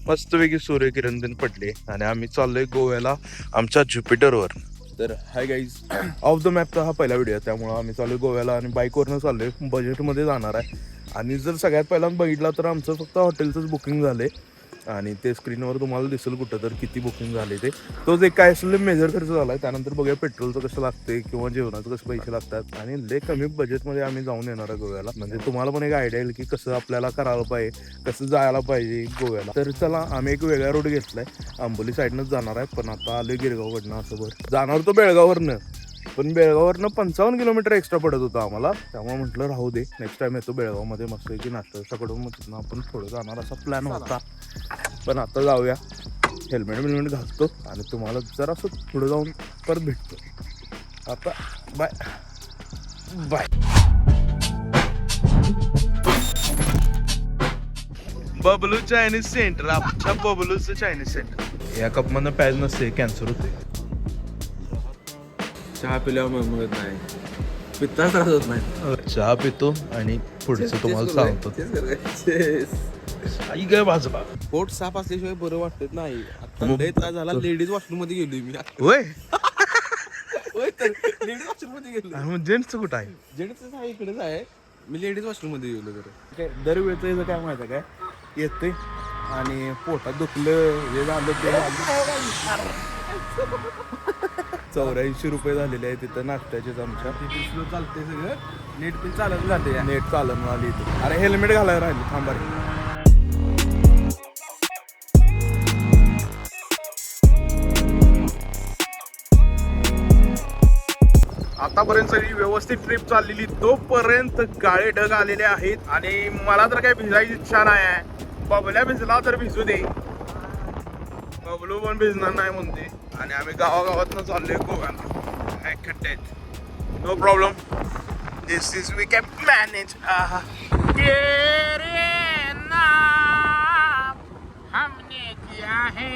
मस्तपैकी सूर्यकिरण दिन पडले आणि आम्ही चाललोय गोव्याला आमच्या ज्युपिटरवर. तर हाय गाईज, ऑफ द मॅपचा हा पहिला व्हिडिओ आहे, त्यामुळं आम्ही चाललोय गोव्याला आणि बाईकवरनं चाललोय. बजेटमध्ये जाणार आहे आणि जर सगळ्यात पहिला बघितला तर आमचं फक्त हॉटेलचंच बुकिंग झालंय आणि ते स्क्रीनवर तुम्हाला दिसेल कुठं तर किती बुकिंग झाले ते. तोच एक काय असेल मेजर खर्च झाला आहे. त्यानंतर बघूया पेट्रोलचं कसं लागते किंवा जेवणाचं कसं पैसे लागतात आणि लय कमी बजेटमध्ये आम्ही जाऊन येणार आहे गोव्याला. म्हणजे तुम्हाला पण एक आयडिया येईल की कसं आपल्याला करायला पाहिजे, कसं जायला पाहिजे गोव्याला. तर चला, आम्ही एक वेगळा रोड घेतलाय, आंबोली साईडनंच जाणार आहे, पण आता आलोय गिरगावकडनं. असं बरं जाणार तो बेळगाववरनं, पण बेळगाववरनं 55 किलोमीटर एक्स्ट्रा पडत होतं आम्हाला. त्यामुळे म्हटलं राहू दे, नेक्स्ट टाइम येतो बेळगावमध्ये मस्त की नाश्त्याकडून मग तिथनं आपण थोडं जाणार असा प्लॅन होता. पण आता जाऊया, हेल्मेट घालतो आणि तुम्हाला जरासं पुढे जाऊन परत भेटतो. आता bye bye. Bablu Chinese centre, आमच्या बबलूचं चायनीज सेंटर. या कपमधनं प्याज नसते, कॅन्सर होते. चहा पिल्यावर मग नाही, पित्ता त्रास होत नाही. चहा पितो आणि पुढचं तुम्हाला सांगतो. आई काय बाजूला पोट साफ असल्याशिवाय बरं वाटत नाही. आता लय त्रास झाला, लेडीज वॉशरूम मध्ये गेलोय मी. होय, लेडीज वॉशरूम मध्ये गेलो. मग जेंट्सचं कुठं आहे? जेंट्स आहे इकडेच आहे, मी लेडीज वॉशरूम मध्ये गेलो. काय दरवेळचं याचं काय माहिती काय, येते आणि पोटात दुखलं हे झालं ते 84 रुपये झालेले आहे तिथं नाश्त्याचेच आमच्या. स्लो चालते सगळं, नेट पण चालत जाते. नेट चालत आली इथे. अरे हेल्मेट घालायला राहिले, थांबा रे. आतापर्यंत सगळी व्यवस्थित ट्रिप चाललेली, तोपर्यंत काळे ढग आलेले आहेत आणि मला तर काही भिजायची इच्छा नाही आहे. बबल्या भिजला तर भिजू दे, बबलू पण भिजणार नाही म्हणते. आणि आम्ही गावागावातनं चाललोय गोव्याला. काय खड्ड्यात, no problem, this is we can manage. हमने किया है.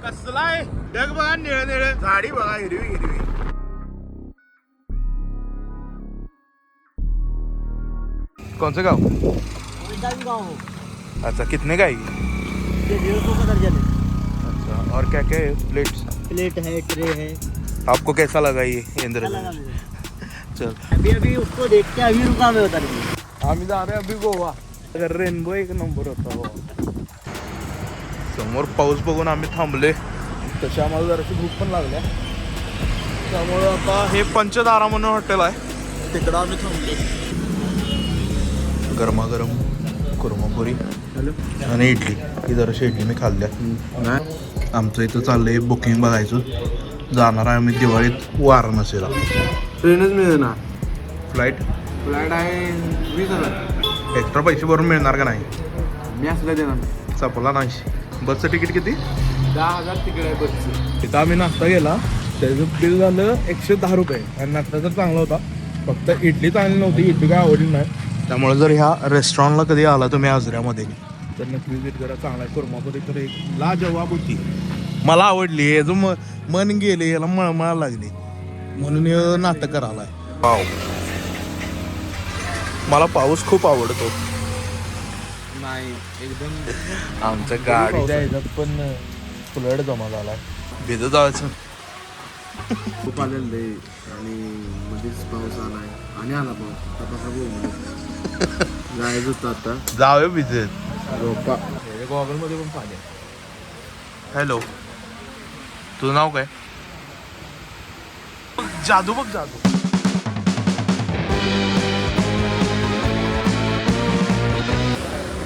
कसला आहे ढग बघा, निळ निळ, झाडी बघा हिरवी हिरवी. कौन सा गाँव? अच्छा, कितने का है ये? 150 का दर्जन है. अच्छा, और क्या क्या है? प्लेट्स? प्लेट है, ट्रे है. आपको कैसा लगा ये इंद्र? चल, अभी उसको देख के अभी रुका मैं बता रही. आम्ही जा रहे अभी गोवा. रेनबो एक नंबर होता हो. समोर पाऊस बघून आम्ही थांबले, तशी आम्हाला जराशी भूक पण लागल्या. त्यामुळे आता हे पंचतारा म्हणून हॉटेल आहे, तिकडं आम्ही थांबले. गरमागरम कुर्मापुरी आणि इडली, ही जराशी इडली मी खाल्ल्या. आमचं इथं चाललंय बुकिंग बघायचं. जाणार आहे आम्ही दिवाळीत वाराणसीला. ट्रेनच मिळेना. फ्लाईट आहे 20,000. एक्स्ट्रा पैसे भरून मिळणार का नाही? मी असलं देणार. चपला नाही. बसचं तिकीट किती? 10,000 तिकीट आहे बसचं. तिथं आम्ही नाश्ता गेला, त्याचं बिल झालं 110 रुपये आणि नाश्ता तर चांगला होता, फक्त इडली चांगली नव्हती. इडली काय आवडली नाही. त्यामुळे जर ह्या रेस्टॉरंटला कधी आला तुम्ही आजऱ्यामध्ये तर नक्की विजिट करा. चांगला आहे. कुर्मापुरी तर एक लाजवाब होती, मला आवडली. याचं मन गेले, याला मळमळा लागली म्हणून हे नाटक करायला आहे. पाव, मला पाऊस खूप आवडतो. नाही एकदम आमच्या गाडी जायचं पण फ्लड जमा झाला, भिजत जायचं. खूप आलेलं आहे आणि मध्येच पाऊस आलाय आणि आला पाऊस. आता बोल जायचं होतं आता. जाऊया भिजत. रोपा गॉगलमध्ये पण पाणी. हॅलो, तुझं नाव काय? जादू बघ, जादू.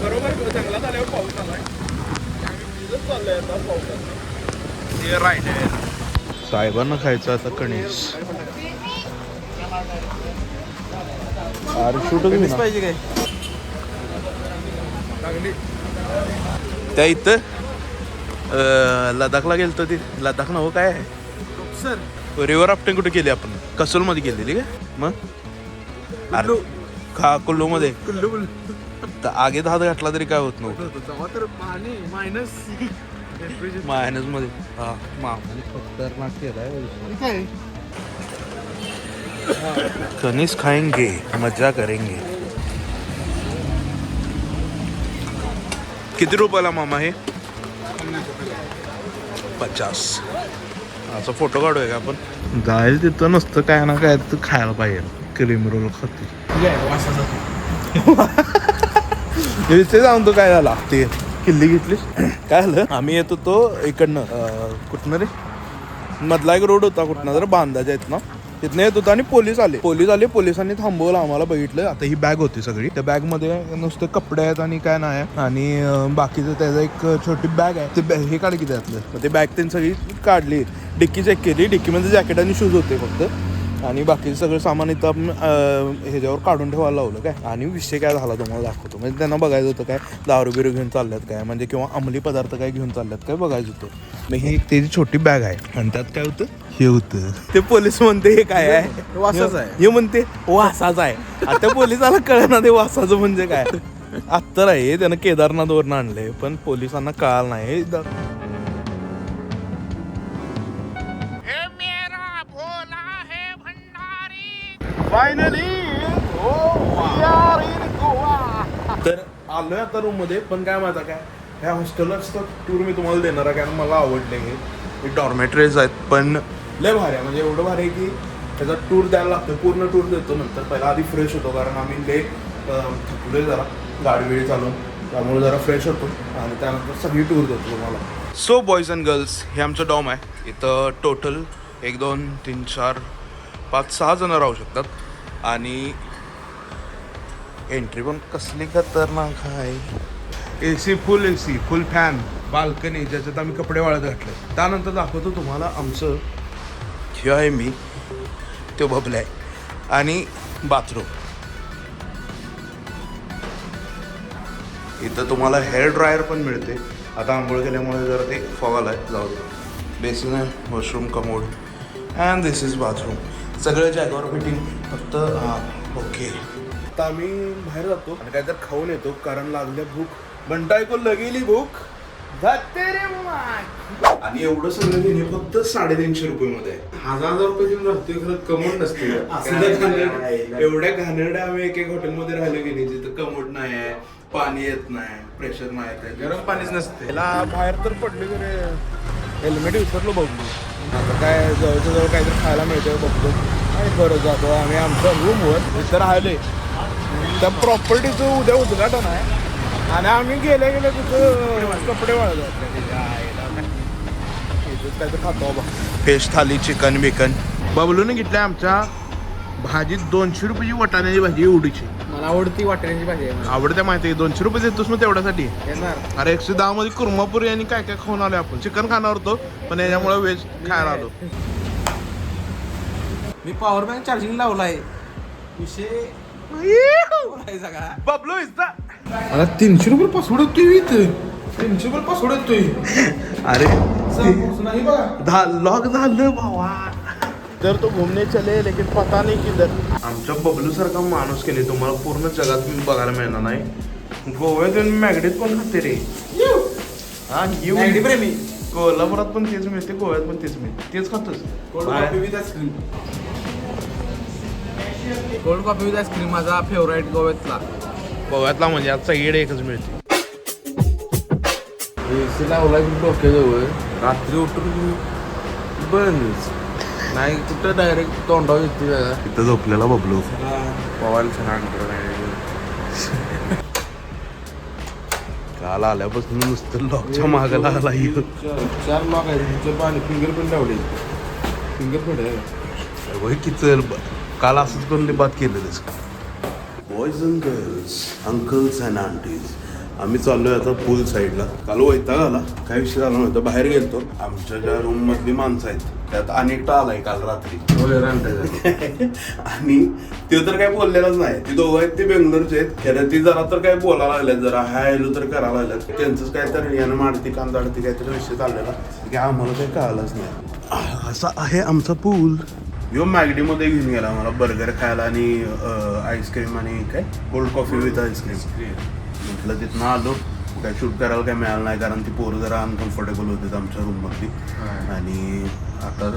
बरोबर, जंगलात आल्यावर पाऊस आलाय, चाललंय आता पाऊस. हे राहिले साहेबांना खायचं आता कणीस. अरे शूटच पाहिजे काय त्या इथं लडाखला गेलतो. ते लडाख नव्ह काय सर, रिव्हर राफ्टिंग कुठे केली आपण? कसोल मध्ये केलेली का? मग अरे खा कुल्लू मध्ये आगेत हात घातला तरी काय होत नव्हतं. तर पाणी मायनस मध्ये. हा, मामाने खतरनाक केलाय. कनीस खाएंगे, मजा करेंगे. किती रुपयाला मामा हे? 50. असा फोटो काढूया का आपण? जायला तिथं नसतं काय ना काय तर खायला पाहिजे. क्रीम रोल खाते ते जाऊन तो काय झाला ते किल्ली घेतली काय झालं आम्ही येतो तो इकडनं कुठनं रे मधला एक रोड होता कुठनं जर बांधायच्या आहेत ना तिथनं येत होता आणि पोलीस आले पोलिसांनी थांबवलं आम्हाला बघितलं आता ही बॅग होती सगळी त्या बॅग मध्ये नुसते कपडे आहेत आणि काय नाही आणि बाकीचं त्याचं एक छोटी बॅग आहे ते हे काढ की त्यातलं ते बॅग त्यांनी सगळी काढली डिक्की चेक केली डिक्कीमध्ये जॅकेट आणि शूज होते फक्त आणि बाकी सगळं सामान इथं आपण ह्याच्यावर काढून ठेवायला लावलं काय आणि विषय काय झाला तुम्हाला दाखवतो म्हणजे त्यांना बघायचं होतं काय दारू बिरू घेऊन चालल्यात काय म्हणजे किंवा अंमली पदार्थ काय घेऊन चालल्यात काय बघायचं होतं मग ही त्याची छोटी बॅग आहे आणि त्यात काय होतं हे होतं ते पोलीस म्हणते हे काय आहे वासाचं आहे. हे म्हणते वासाचं आहे आता पोलिसाला कळलं ते वासाचं म्हणजे काय अत्तर आहे त्यानं केदारनाथवरनं आणलंय पण पोलिसांना कळालं नाही फायनली तर आलोय आता रूम मध्ये पण काय माहिती काय ह्या हॉस्टेलचा टूर मी तुम्हाला देणार आहे कारण मला आवडले हे डॉर्मेटरीज आहेत पण लय भारी आहे म्हणजे एवढं भारी आहे की त्याचा टूर द्यायला लागतो पूर्ण टूर देतो नंतर पहिला आधी फ्रेश होतो कारण आम्ही लय थकलोय जरा गाडी वेळी चालून त्यामुळे जरा फ्रेश होतो आणि त्यानंतर सगळी टूर देतो तुम्हाला सो बॉयज अँड गर्ल्स हे आमचं डॉम आहे इथं टोटल 1 2 3 4 5 6 जण राहू शकतात आणि एंट्री पण कसली खतरनाक आहे AC फुल फॅन बाल्कनी ज्याच्यात आम्ही कपडे वाळत घातले त्यानंतर दाखवतो तुम्हाला आमचं हे आहे मी तो बबला आहे आणि बाथरूम इथं तुम्हाला हेअर ड्रायर पण मिळते आता आंघोळ केल्यामुळे जरा ते फॉग आलाय जाऊ बेसिन आहे washroom commode and this is bathroom सगळं जॅगवर फिटिंग फक्त ओके आता आम्ही बाहेर जातो आणि काहीतरी खाऊन येतो कारण लागल्या भूक बंटा ऐकून लगेली भूक जाते रे आणि एवढं सगळं घेणे फक्त 350 रुपये मध्ये 1000 रुपये देऊन राहतोय खरं कमोड नसते एवढ्या घाणेरड्या आम्ही एक हॉटेलमध्ये राहिलो की नाही जिथं कमोड नाही आहे पाणी येत नाही प्रेशर नाही येत गरम पाणीच नसते त्याला बाहेर तर पडले तरी हेल्मेट विसरलो बघलो आता काय जवळच्या जवळ काहीतरी खायला मिळतं बघतो आणि परत जातो आम्ही आमच्या रूमवर इथं राहिलोय त्या प्रॉपर्टीचं उद्या उद्घाटन आहे आणि आम्ही गेल्या तिथं कपडे वाळत काहीतरी खातो बाबा फिश थाली चिकन बिकन बबलूने घेतल्या आमच्या भाजीत 200 रुपयाची वाटाण्याची भाजी एवढीची मला आवडती वाटण्याची भाजी आहे आवडते माहिती आहे 200 रुपये देतोस मग तेवढ्यासाठी येणार अरे 110 मध्ये कुर्मापुरी आणि काय काय खाऊन आलो आपण चिकन खाणार होतो पण याच्यामुळे व्हेज खायला आलो मी पॉवर बँक चार्जिंग लावलाय विषय बबलू इथं मला 300 रुपये पासवर्ड होतोय इथं 300 रुपये पासवर्ड होतोय अरे नाही बघा लॉक झालं भावा तर तो घुमने चले लेकिन पता नाही किधर आमच्या बबलू सारखा माणूस केले तुम्हाला पूर्ण जगात बघायला मिळणार नाही गोव्यातून मॅगडीत पण खाते रे हा मॅगडी प्रेमी कोल्हापुरात पण तेच मिळते गोव्यात पण तेच मिळते तेच खातोस cold coffee with ice cream cold coffee with ice cream माझा फेवराईट गोव्यातला म्हणजे आजचा येड एकच मिळते एसी लावलाय डोक्याजवळ रात्री उठून बंद नाही कुठं डायरेक्ट तोंडावर येते जरा इथं झोपलेला बबलू पवायला छान काल आल्यापासून नुसतं लॉकच्या मागायला आला 4 लॉक आहे तुमचं पाणी फिंगरप्रिंट लावले फिंगरप्रिंट आहे वय की चल काल असंच करून बात केलेलंच boys and girls uncles and aunties आम्ही चाललोय आता पूल साईडला काल वैताग आला काय विषय झाला नव्हता बाहेर गेलतो आमच्या ज्या रूम मधली माणसं आहेत त्यात अनेकटा आलाय काल रात्री आणि ते तर काय बोललेलाच नाही ती दोघं आहेत ते बेंगलोरचे आहेत खरं ती जरा तर काय बोलायला लागल्यात जरा हॅलो तर करायला लागल्यात त्यांचंच काय तर यानं मारती कांदाडती काहीतरी विषय चाललेला की आम्हाला काही कळालंच नाही असा आहे आमचा पूल यो मॅगडीमध्ये घेऊन गेला मला बर्गर खायला आणि आईस्क्रीम आणि काय कोल्ड कॉफी विथ आईस्क्रीम म्हटलं तिथनं आलो काय शूट करायला काय मिळालं नाही कारण ती पोरं जरा अनकम्फर्टेबल होते आमच्या रूममधली आणि आता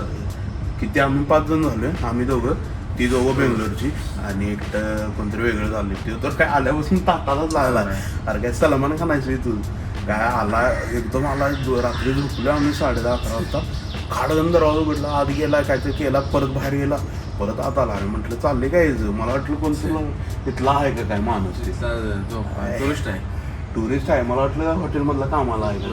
किती आम्ही 5 जण झालोय आम्ही दोघं ती दोघं बेंगलोरची आणि एकटं कोणतरी वेगळं झालं ते तर काय आल्यापासून ताटालाच लागला अरे काय सलमान खान आहेस तू काय आला एकदम आला रात्री झोपलो आम्ही 10:30-11 वाजता. खाडगन दरवाजा उघडला, आत गेला, काहीतरी केला, परत बाहेर गेला, परत आत आला. आणि म्हटलं चालले काय मला वाटलं कोणतं तिथला आहे का काय माणूस टुरिस्ट आहे. टुरिस्ट आहे. मला वाटलं हॉटेलमधला कामाला आहे का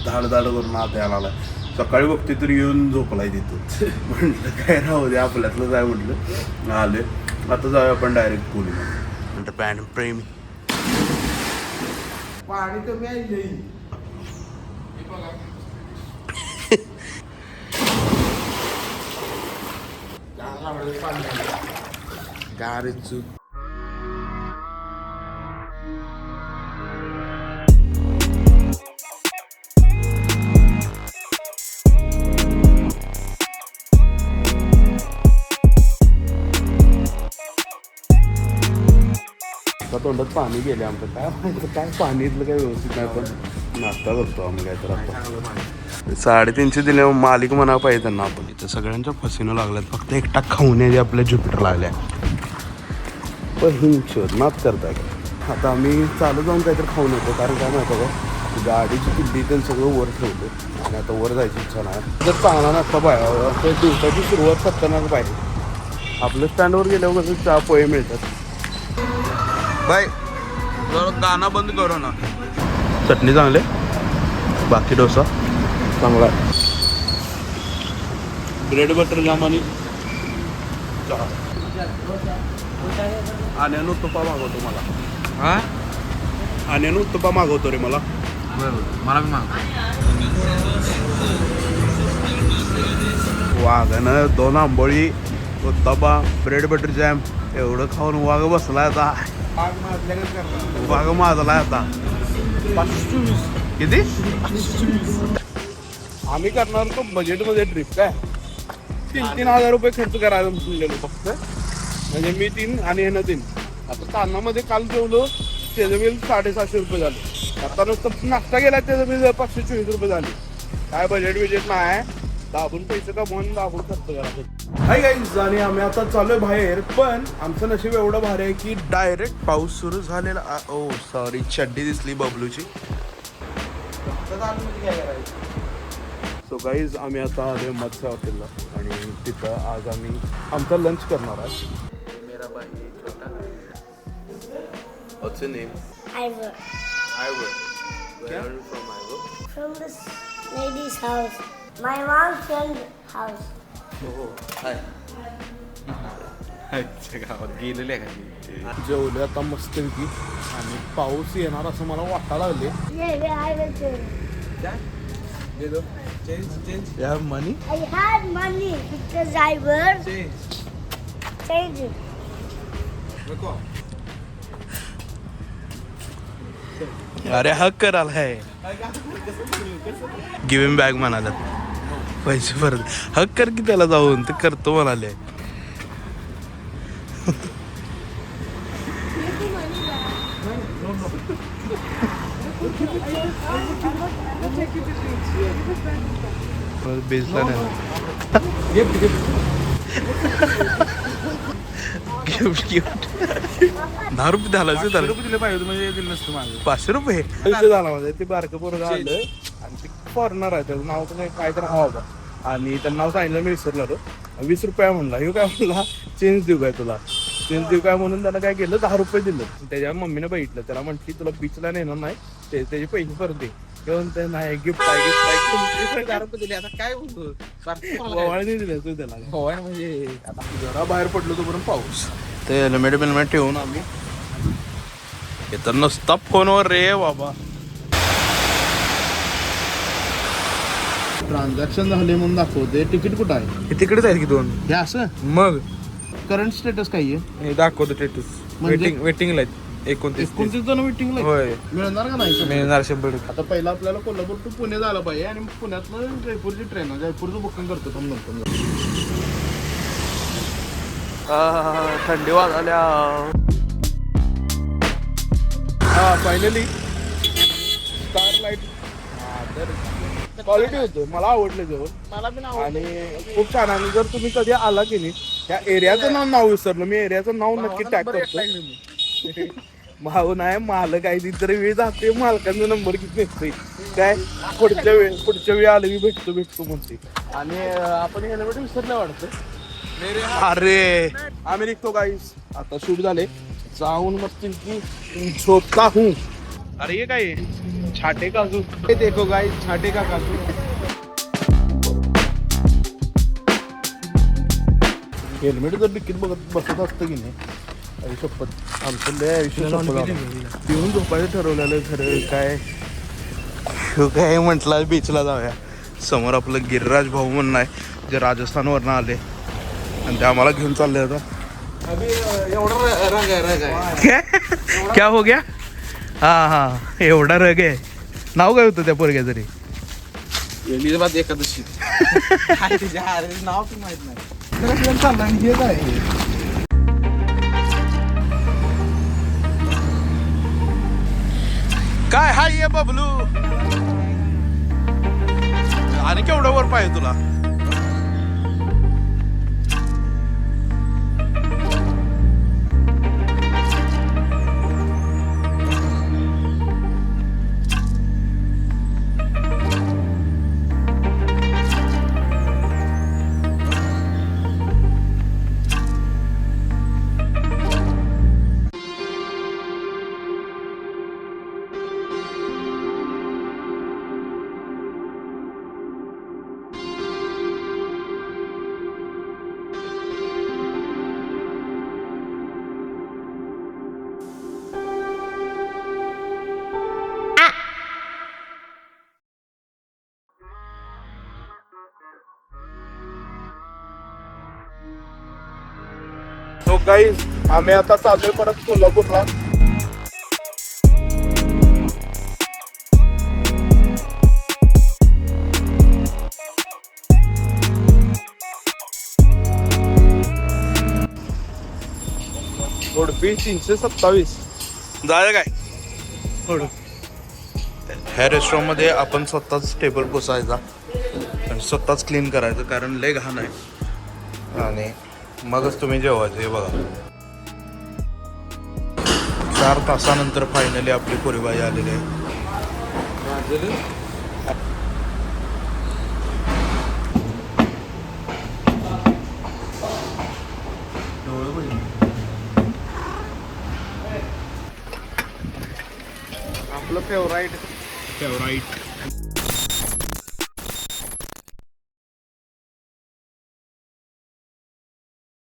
धाड करून आत यायला आलाय. सकाळी बघते तर येऊन झोपलाय तिथं. म्हटलं काय राहू दे आपल्यातलं काय म्हटलं आले. आता जाऊया आपण डायरेक्ट पुलीमध्ये. बँड प्रेमी पाणी कमी आहे. गाडीचं तोंडात पाणी गेले आमचं. काय माहिती काय पाणी इथलं काय व्यवस्थित नाही. पण नाश्ता करतो आम्ही काय तर आता 350 दिले मालिक म्हणा पाहिजे त्यांना. आपण इथं सगळ्यांच्या फसीनं लागल्यात. फक्त एकटा खाऊन यायचे आपल्या ज्युपिटर लागल्या. पण हिंशोध नाच करताय का. आता आम्ही चालू जाऊन काहीतरी खाऊन येतो. कारण काय माहिती का गाडीची किल्ली त्यांनी सगळं वर ठेवतो आणि आता वर जायची इच्छा नाही. जर चांगला नसता पाहिजे दिवसाची सुरुवात खतरनाक पाहिजे. आपल्या स्टँडवर गेल्यावर कसं चहा पोहे मिळतात. बाय गाणं बंद करू ना. चटणी चांगली, बाकी डोसा चांगला आहे. ब्रेड बटर जाम आणि चहा. आण्यानं तुपा मागवतो मला. हा आण्यानं तुपा मागवतो रे मला. बरोबर मला बी माग. वाघानं 2 आंबोळी उत्तपा ब्रेड बटर जॅम एवढं खाऊन वाघ बसलाय आता. वाघ माझालाय आता. 524 किती आम्ही करणार तो बजेटमध्ये ट्रिप. काय 3-3 हजार रुपये खर्च करायला म्हणलेलो फक्त. म्हणजे मी 3 आणि ह्यानं 3. आता तानामध्ये काल जेवलो त्याचं बिल 750 रुपये झाले. आता नुसतं नाश्ता गेला त्याचं बिल 524 रुपये झाले. काय बजेट नाही. दाबून पैसे कमवून दाबून खर्च करायचं. हाय गाईज आणि आम्ही आता चालूय बाहेर. पण आमचं नशीब एवढं भारी आहे की डायरेक्ट पाऊस सुरू झालेला. ओ सॉरी चड्डी दिसली बबलूची. सो गाईज आम्ही आता आलोय मत्स्य हॉटेलला आणि तिथं आज आम्ही आमचा लंच करणार आहे. मेरा भाई छोटा. What's your name? Ivor. Ivor. Where are you from, Ivor? From this lady's house. My mom's friend's house. Oh, hi. गावात गेलेले का जेवले आता मस्तपैकी आणि पाऊस येणार असं मला वाटायला लागले. Yeah, I will change. या मनी I had money because I will change it. अरे हक करायला आहे. गिव्हिंग बॅग म्हणाला पैसे परत हक कर की त्याला जाऊन ते करतो म्हणाले. बेसला नाही गिफ्ट 10 रुपये घालायचं. 10 रुपये दिले पाहिजे म्हणजे दिलं नसतं माझं. 500 रुपये पैसे झाला म्हणजे ते बारकं पोरगं आलं आणि ते फॉरेनर आहे. त्याचं नाव काय तर हवा आणि त्यांना नाव सांगितलं मी विसरलो. 20 रुपये म्हणला. ह्यो काय म्हणला चेंज देऊ काय तुला. चेंज देऊ काय म्हणून त्याला काय केलं 10 रुपये दिलं. त्याच्या मम्मीने बघितलं त्याला म्हटली तुला बीचला नेणार नाही त्याचे पैसे परत दे. किंवा ते नाही गिफ्ट आहे 10 रुपये दिले. आता काय बोलतो नाही दिलं तू त्याला. म्हणजे आता जरा बाहेर पडलो तोपर्यंत पाऊस. ते हेल्मेट बिलमेट ठेवून आम्ही येतं नुसता फोनवर रे बाबा. ट्रान्झॅक्शन झाले म्हणून दाखवते. तिकीट कुठं आहे? हे तिकडेच आहेत की 2. हे असं मग करंट स्टेटस काय आहे? हे दाखवतो स्टेटस. म्हणजे? वेटिंगला 29 जण वेटिंगला होय मिळणार का नाही? मिळणार 100. आता पहिला आपल्याला कोल्हापूर टू पुणे झालं पाहिजे आणि पुण्यातनं जयपूरची ट्रेन आहे. जयपूरचं बुकिंग करतो पण नंतर. थंडी वाजल्या. हा फायनली स्टार लाईट क्वालिटी होतं. मला आवडलं जेवण. मला पण आणि खूप छान. आणि जर तुम्ही कधी आला की नाही त्या एरियाचं नाव विसरलं मी. एरियाचं नाव नक्की टॅग करतो. भाऊ नाही मालक आहे ती तर वेळ जाते मालकांचा नंबर किती भेटतोय काय पुढच्या वेळी आलं की भेटतो म्हणते आणि आपण हेल्मेट विसरलं वाटतं अरे आम्ही निघतो गाईस आता शूट झाले जाऊन मस्त की झोपता हूँ अरे ये काय छाटे काजू हे देखो गाईस छाटे का काजू हेल्मेट जर डिक्कीत बघत बसत असतं की नाही आयुष्यपत आमचं लय आयुष्य येऊन झोपायचं ठरवलेलं खरं काय म्हटलं बीचला जाऊया समोर आपलं गिरिराज भाऊ म्हणून आहे जे राजस्थानवरनं आले आणि ते आम्हाला घेऊन चालले आता क्या हो गया हा एवढा रग आहे नाव काय होतं त्या पोरग्या तरी एकादशी नाव पण माहित नाही चाललं हे काय काय हाय ये बबलू आणि केवढं वर पाहिजे तुला तो गाईज आम्ही आता चाललोय परत कोल्हापूरला उडपी 327 जायला काय ह्या रेस्टॉरंट मध्ये आपण स्वतःच टेबल पुसायचा आणि स्वतःच क्लीन करायचं कारण लय घाण आहे आणि मगच तुम्ही जेवायचं हे बघा 4 तासानंतर फायनली आपली पोरीबाई आलेली आहे आपलं फेवराईट